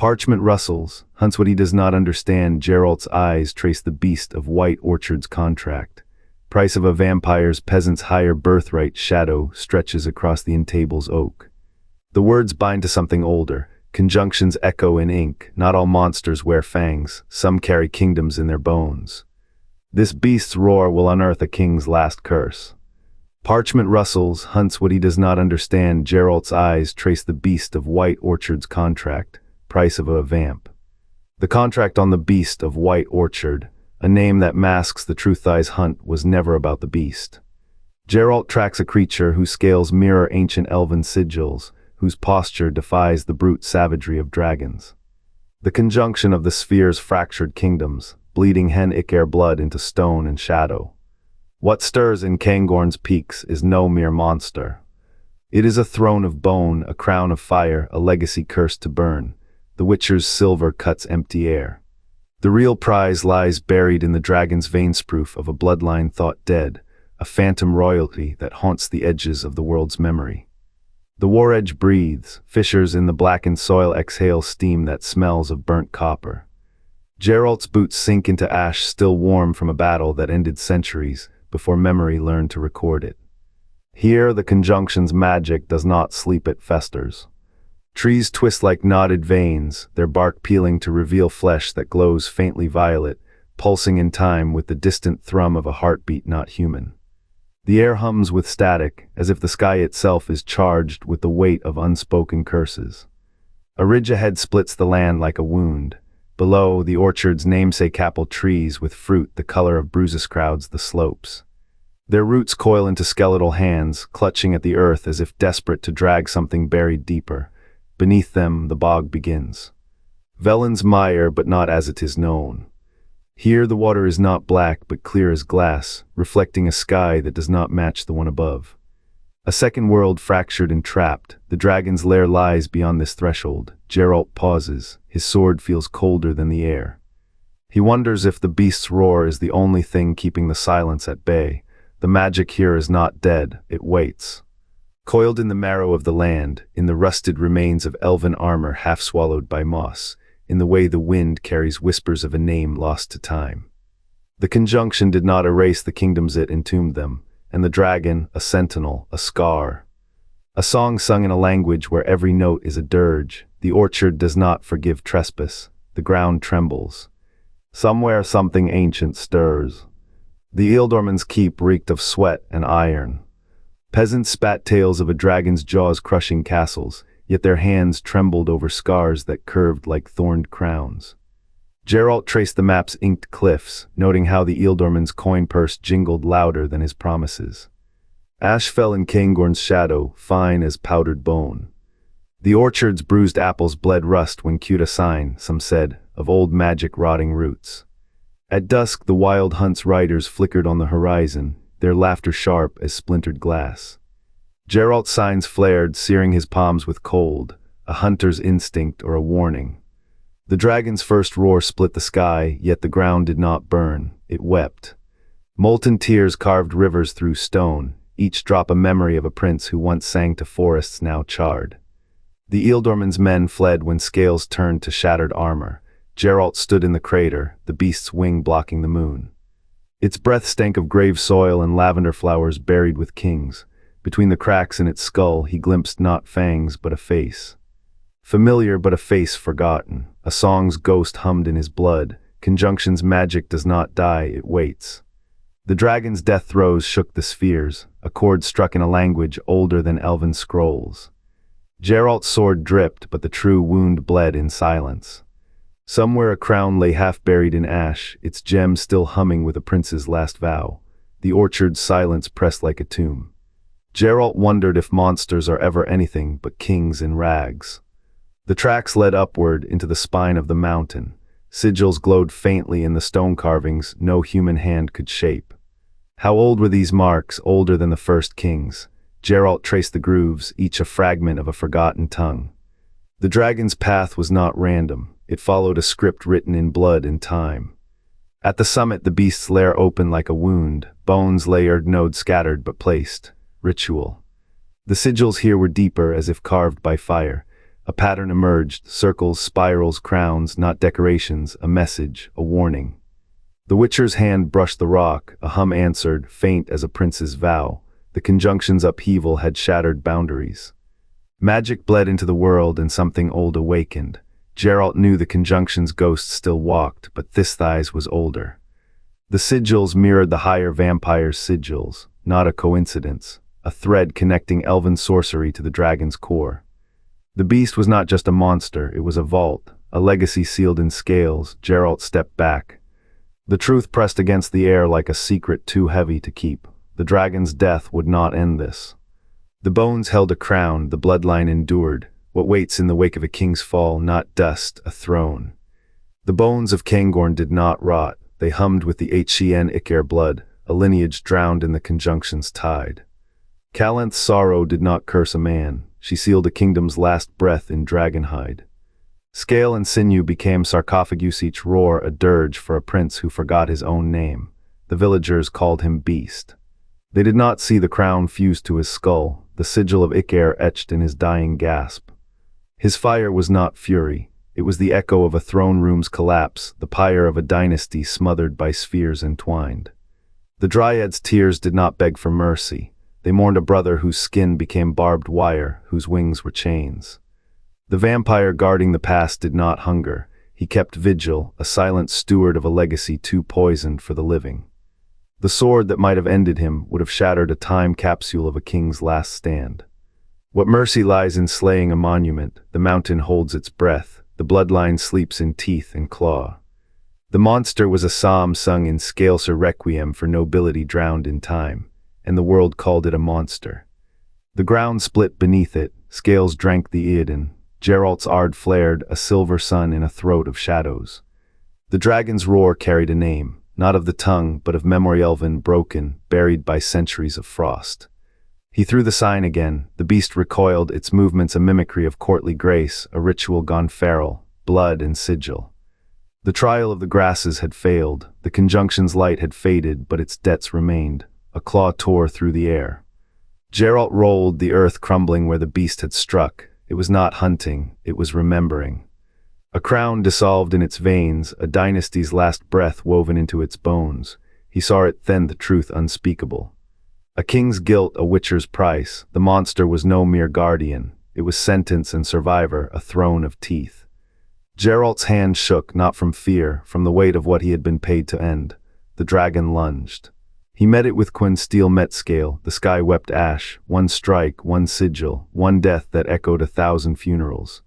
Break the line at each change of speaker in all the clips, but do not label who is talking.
Parchment rustles, hunts what he does not understand. Geralt's eyes trace the beast of White Orchard's contract. Price of a vampire's peasant's higher birthright. Shadow stretches across the entable's oak. The words bind to something older. Conjunctions echo in ink. Not all monsters wear fangs. Some carry kingdoms in their bones. This beast's roar will unearth a king's last curse. Parchment rustles, hunts what he does not understand. Geralt's eyes trace the beast of White Orchard's contract. Price of a vamp. The contract on the beast of White Orchard, a name that masks the truth. Thy's hunt was never about the beast. Geralt tracks a creature whose scales mirror ancient elven sigils, whose posture defies the brute savagery of dragons. The conjunction of the sphere's fractured kingdoms, bleeding hen Caer blood into stone and shadow. What stirs in Caingorn's peaks is no mere monster. It is a throne of bone, a crown of fire, a legacy cursed to burn. The Witcher's silver cuts empty air. The real prize lies buried in the dragon's veins, proof of a bloodline thought dead, a phantom royalty that haunts the edges of the world's memory. The war edge breathes, fissures in the blackened soil exhale steam that smells of burnt copper. Geralt's boots sink into ash still warm from a battle that ended centuries before memory learned to record it. Here the conjunction's magic does not sleep, it festers. Trees twist like knotted veins, their bark peeling to reveal flesh that glows faintly violet, pulsing in time with the distant thrum of a heartbeat not human. The air hums with static, as if the sky itself is charged with the weight of unspoken curses. A ridge ahead splits the land like a wound. Below, the orchard's namesake apple trees with fruit the color of bruises crowds the slopes. Their roots coil into skeletal hands, clutching at the earth as if desperate to drag something buried deeper. Beneath them, the bog begins. Velen's mire, but not as it is known. Here the water is not black, but clear as glass, reflecting a sky that does not match the one above. A second world fractured and trapped, the dragon's lair lies beyond this threshold. Geralt pauses, his sword feels colder than the air. He wonders if the beast's roar is the only thing keeping the silence at bay. The magic here is not dead, it waits. Coiled in the marrow of the land, in the rusted remains of elven armor half swallowed by moss, in the way the wind carries whispers of a name lost to time. The conjunction did not erase the kingdoms, it entombed them, and the dragon, a sentinel, a scar. A song sung in a language where every note is a dirge. The orchard does not forgive trespass. The ground trembles. Somewhere something ancient stirs. The Ealdorman's keep reeked of sweat and iron. Peasants spat tales of a dragon's jaws crushing castles, yet their hands trembled over scars that curved like thorned crowns. Geralt traced the map's inked cliffs, noting how the Ealdorman's coin purse jingled louder than his promises. Ash fell in Caingorn's shadow, fine as powdered bone. The orchard's bruised apples bled rust when cued a sign, some said, of old magic rotting roots. At dusk the wild hunt's riders flickered on the horizon, their laughter sharp as splintered glass. Geralt's signs flared, searing his palms with cold, a hunter's instinct or a warning. The dragon's first roar split the sky, yet the ground did not burn, it wept. Molten tears carved rivers through stone, each drop a memory of a prince who once sang to forests now charred. The Ealdorman's men fled when scales turned to shattered armor. Geralt stood in the crater, the beast's wing blocking the moon. Its breath stank of grave soil and lavender flowers buried with kings. Between the cracks in its skull he glimpsed not fangs but a face. Familiar but a face forgotten. A song's ghost hummed in his blood. Conjunction's magic does not die, it waits. The dragon's death throes shook the spheres. A chord struck in a language older than elven scrolls. Geralt's sword dripped, but the true wound bled in silence. Somewhere a crown lay half buried in ash, its gem still humming with a prince's last vow. The orchard's silence pressed like a tomb. Geralt wondered if monsters are ever anything but kings in rags. The tracks led upward into the spine of the mountain. Sigils glowed faintly in the stone carvings no human hand could shape. How old were these marks, older than the first kings? Geralt traced the grooves, each a fragment of a forgotten tongue. The dragon's path was not random. It followed a script written in blood and time. At the summit the beast's lair opened like a wound, bones layered, nodes scattered but placed. Ritual. The sigils here were deeper, as if carved by fire. A pattern emerged, circles, spirals, crowns, not decorations, a message, a warning. The Witcher's hand brushed the rock, a hum answered, faint as a prince's vow. The conjunction's upheaval had shattered boundaries. Magic bled into the world and something old awakened. Geralt knew the conjunction's ghost still walked, but Thisthi's was older. The sigils mirrored the higher vampire's sigils, not a coincidence, a thread connecting elven sorcery to the dragon's core. The beast was not just a monster, it was a vault, a legacy sealed in scales. Geralt stepped back. The truth pressed against the air like a secret too heavy to keep. The dragon's death would not end this. The bones held a crown, the bloodline endured, what waits in the wake of a king's fall, not dust, a throne. The bones of Caingorn did not rot, they hummed with the Caer blood, a lineage drowned in the conjunction's tide. Callanth's sorrow did not curse a man, she sealed a kingdom's last breath in dragonhide. Scale and sinew became sarcophagus, each roar a dirge for a prince who forgot his own name. The villagers called him Beast. They did not see the crown fused to his skull, the sigil of Caer etched in his dying gasp. His fire was not fury, it was the echo of a throne room's collapse, the pyre of a dynasty smothered by spheres entwined. The Dryad's tears did not beg for mercy, they mourned a brother whose skin became barbed wire, whose wings were chains. The vampire guarding the past did not hunger, he kept vigil, a silent steward of a legacy too poisoned for the living. The sword that might have ended him would have shattered a time capsule of a king's last stand. What mercy lies in slaying a monument, the mountain holds its breath, the bloodline sleeps in teeth and claw. The monster was a psalm sung in Scalesar requiem for nobility drowned in time, and the world called it a monster. The ground split beneath it, Scales drank the Eodin, Geralt's ard flared, a silver sun in a throat of shadows. The dragon's roar carried a name, not of the tongue, but of memory elven, broken, buried by centuries of frost. He threw the sign again, the beast recoiled, its movements a mimicry of courtly grace, a ritual gone feral, blood and sigil. The trial of the grasses had failed, the conjunction's light had faded, but its debts remained. A claw tore through the air. Geralt rolled, the earth crumbling where the beast had struck. It was not hunting, it was remembering. A crown dissolved in its veins, a dynasty's last breath woven into its bones. He saw it then, the truth unspeakable. A king's guilt, a witcher's price. The monster was no mere guardian. It was sentence and survivor, a throne of teeth. Geralt's hand shook, not from fear, from the weight of what he had been paid to end. The dragon lunged. He met it with Quinn steel met scale, the sky wept ash, one strike, one sigil, one death that echoed 1,000 funerals.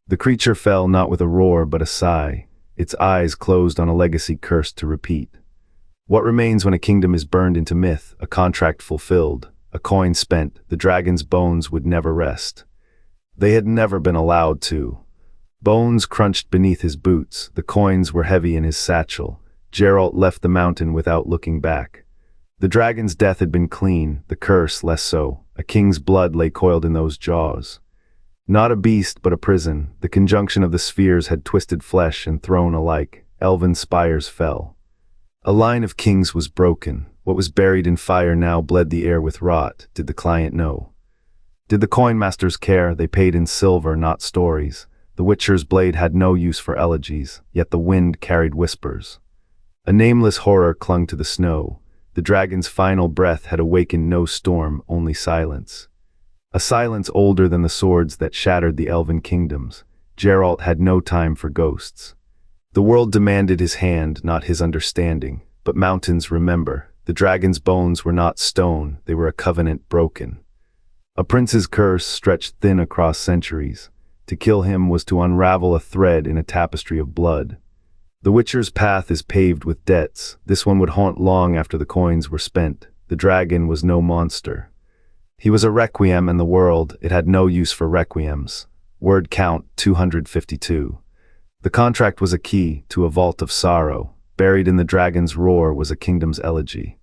The creature fell not with a roar but a sigh, its eyes closed on a legacy cursed to repeat. What remains when a kingdom is burned into myth, a contract fulfilled, a coin spent, the dragon's bones would never rest. They had never been allowed to. Bones crunched beneath his boots, the coins were heavy in his satchel. Geralt left the mountain without looking back. The dragon's death had been clean, the curse less so. A king's blood lay coiled in those jaws. Not a beast, but a prison. The conjunction of the spheres had twisted flesh and throne alike. Elven spires fell. A line of kings was broken. What was buried in fire now bled the air with rot. Did the client know? Did the coin masters care? They paid in silver, not stories. The Witcher's blade had no use for elegies, yet the wind carried whispers. A nameless horror clung to the snow. The dragon's final breath had awakened no storm, only silence. A silence older than the swords that shattered the elven kingdoms. Geralt had no time for ghosts. The world demanded his hand, not his understanding. But mountains remember. The dragon's bones were not stone, they were a covenant broken. A prince's curse stretched thin across centuries. To kill him was to unravel a thread in a tapestry of blood. The Witcher's path is paved with debts. This one would haunt long after the coins were spent. The dragon was no monster. He was a requiem, and the world, it had no use for requiems. Word count 252. The contract was a key to a vault of sorrow. Buried in the dragon's roar was a kingdom's elegy.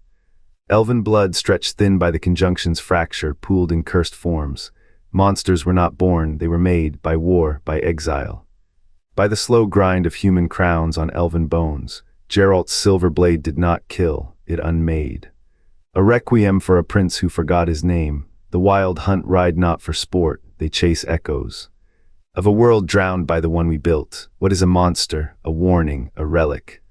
Elven blood stretched thin by the conjunction's fracture, pooled in cursed forms. Monsters were not born, they were made, by war, by exile. By the slow grind of human crowns on elven bones. Geralt's silver blade did not kill, it unmade. A requiem for a prince who forgot his name. The wild hunt ride not for sport, they chase echoes. Of a world drowned by the one we built, what is a monster, a warning, a relic?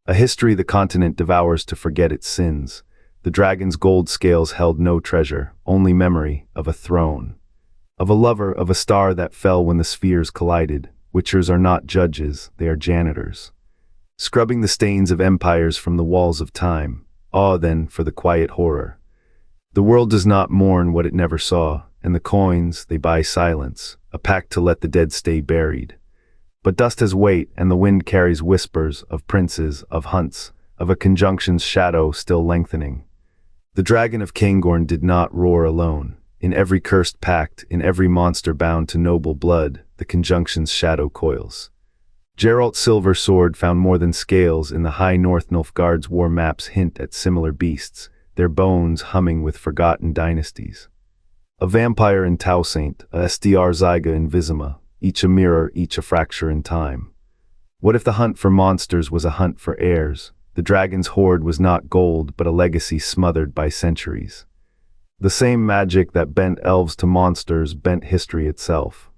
A history the continent devours to forget its sins. The dragon's gold scales held no treasure, only memory of a throne. Of a lover, of a star that fell when the spheres collided. Witchers are not judges, they are janitors. Scrubbing the stains of empires from the walls of time. Awe then for the quiet horror. The world does not mourn what it never saw, and the coins, they buy silence, a pact to let the dead stay buried. But dust has weight, and the wind carries whispers of princes, of hunts, of a conjunction's shadow still lengthening. The dragon of Caingorn did not roar alone. In every cursed pact, in every monster bound to noble blood, the conjunction's shadow coils. Geralt's silver sword found more than scales in the high north. Nilfgaard's war maps hint at similar beasts, their bones humming with forgotten dynasties. A vampire in Tausaint, a SDR zyga in Visima, each a mirror, each a fracture in time. What if the hunt for monsters was a hunt for heirs? The dragon's hoard was not gold, but a legacy smothered by centuries. The same magic that bent elves to monsters bent history itself.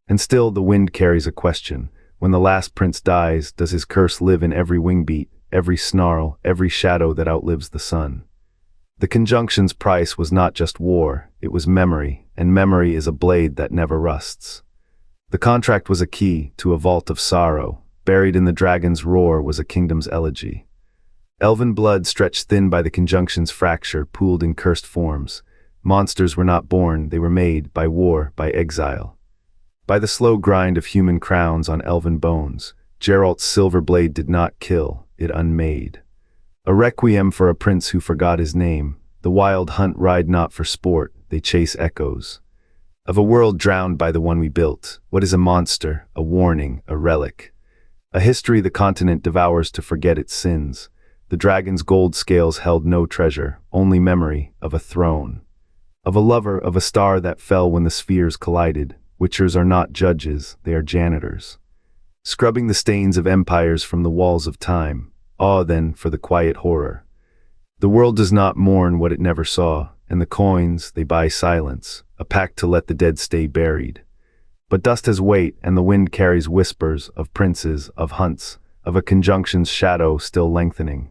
And still the wind carries a question. When the last prince dies, does his curse live in every wingbeat, every snarl, every shadow that outlives the sun? The conjunction's price was not just war, it was memory, and memory is a blade that never rusts. The contract was a key to a vault of sorrow. Buried in the dragon's roar was a kingdom's elegy. Elven blood stretched thin by the conjunction's fracture, pooled in cursed forms. Monsters were not born, they were made by war, by exile. By the slow grind of human crowns on elven bones. Geralt's silver blade did not kill, it unmade. A requiem for a prince who forgot his name. The wild hunt ride not for sport, they chase echoes. Of a world drowned by the one we built, what is a monster, a warning, a relic? A history the continent devours to forget its sins. The dragon's gold scales held no treasure, only memory of a throne. Of a lover, of a star that fell when the spheres collided. Witchers are not judges, they are janitors. Scrubbing the stains of empires from the walls of time. Awe then for the quiet horror. The world does not mourn what it never saw, and the coins, they buy silence, a pact to let the dead stay buried. But dust has weight, and the wind carries whispers of princes, of hunts, of a conjunction's shadow still lengthening.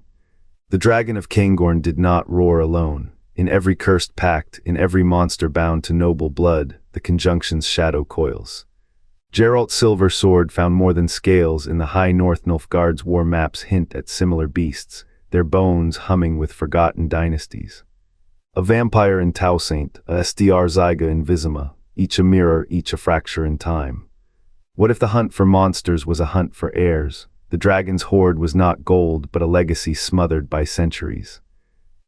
The dragon of Caingorn did not roar alone. In every cursed pact, in every monster bound to noble blood, the conjunction's shadow coils. Geralt's silver sword found more than scales in the high north. Nilfgaard's war maps hint at similar beasts, their bones humming with forgotten dynasties. A vampire in Tausaint, a SDR zyga in Visima, each a mirror, each a fracture in time. What if the hunt for monsters was a hunt for heirs? The dragon's hoard was not gold, but a legacy smothered by centuries.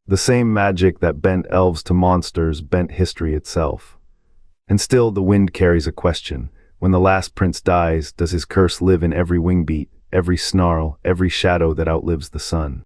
The same magic that bent elves to monsters bent history itself. And still the wind carries a question. When the last prince dies, does his curse live in every wingbeat, every snarl, every shadow that outlives the sun?